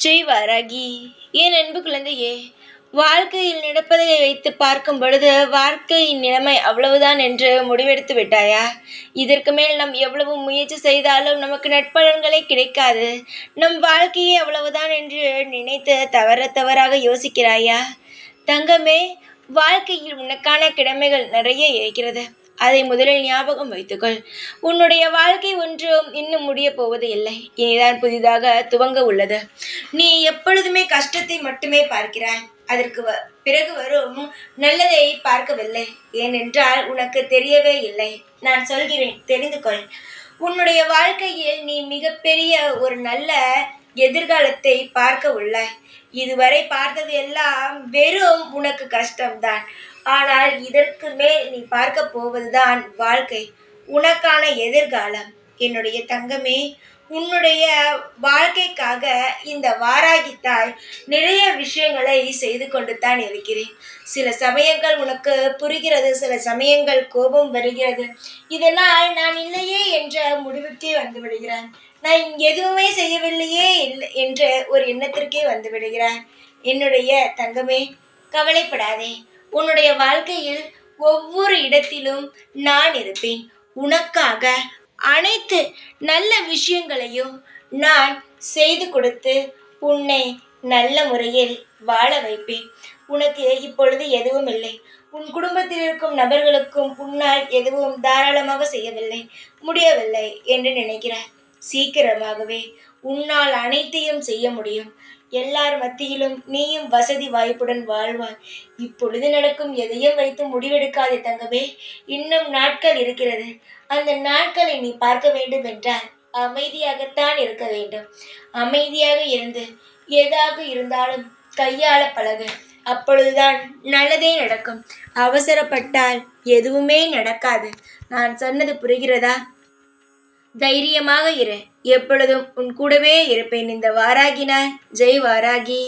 ஜெய் வாராகி. என் அன்பு குழந்தையே, வாழ்க்கையில் நடப்பதை வைத்து பார்க்கும் பொழுது வாழ்க்கையின் நிலைமை அவ்வளவுதான் என்று முடிவெடுத்து விட்டாயா? இதற்கு மேல் நாம் எவ்வளவு முயற்சி செய்தாலும் நமக்கு நற்பலன்களே கிடைக்காது, நம் வாழ்க்கையே அவ்வளவுதான் என்று நினைத்து தவறாக யோசிக்கிறாயா? தங்கமே, வாழ்க்கையில் உனக்கான கடமைகள் நிறைய இருக்கிறது. அதை முதலில் ஞாபகம் வைத்துக்கொள். உன்னுடைய வாழ்க்கை ஒன்றும் இன்னும் முடிய போவது இல்லை. இனிதான் புதிதாக துவங்க உள்ளது. நீ எப்பொழுதுமே கஷ்டத்தை மட்டுமே பார்க்கிறாய். அதற்கு பிறகு வரும் நல்லதை பார்க்கவில்லை. ஏனென்றால் உனக்கு தெரியவே இல்லை. நான் சொல்கிறேன், தெரிந்து கொள். உன்னுடைய வாழ்க்கையில் நீ மிகப்பெரிய ஒரு நல்ல எதிர்காலத்தை பார்க்க உள்ளாய். இதுவரை பார்த்தது எல்லாம் வெறும் உனக்கு கஷ்டம்தான். ஆனால் இதற்கு மேல் நீ பார்க்க போவதுதான் வாழ்க்கை, உனக்கான எதிர்காலம். என்னுடைய தங்கமே, உன்னுடைய வாழ்க்கைக்காக இந்த வாராகி தாய் நிறைய விஷயங்களை செய்து கொண்டு தான் இருக்கிறேன். சில சமயங்கள் உனக்கு புரிகிறது, சில சமயங்கள் கோபம் வருகிறது. இதனால் நான் இல்லையே என்ற முடிவுக்கே வந்து விடுகிறேன். நான் எதுவுமே செய்யவில்லையே என்ற ஒரு எண்ணத்திற்கே வந்து விடுகிறேன். என்னுடைய தங்கமே, கவலைப்படாதே. உன்னுடைய வாழ்க்கையில் ஒவ்வொரு இடத்திலும் நான் இருப்பேன். உனக்காக அனைத்து நல்ல விஷயங்களையும் நான் செய்து கொடுத்து உன்னை நல்ல முறையில் வாழ வைப்பேன். உனக்கு இப்பொழுது எதுவும் இல்லை. உன் குடும்பத்தில் இருக்கும் நபர்களுக்கும் உன்னால் எதுவும் தாராளமாக செய்யவில்லை, முடியவில்லை என்று நினைக்கிறாய். சீக்கிரமாகவே உன்னால் அனைத்தையும் செய்ய முடியும். எல்லார் மத்தியிலும் நீயும் வசதி வாய்ப்புடன் வாழ்வாய். இப்பொழுது நடக்கும் எதையும் வைத்து முடிவெடுக்காதே தங்கமே. இன்னும் நாட்கள் இருக்கிறது. அந்த நாட்களை நீ பார்க்க வேண்டும் என்றால் அமைதியாகத்தான் இருக்க வேண்டும். அமைதியாக இருந்து எதாக இருந்தாலும் கையாள பழகு. அப்பொழுதுதான் நல்லதே நடக்கும். அவசரப்பட்டால் எதுவுமே நடக்காது. நான் சொன்னது புரிகிறதா? தைரியமாக இரு. எப்பொழுதும் உன் கூடவே இருப்பேன். இந்த வாராகி நான். ஜெய் வாராகி.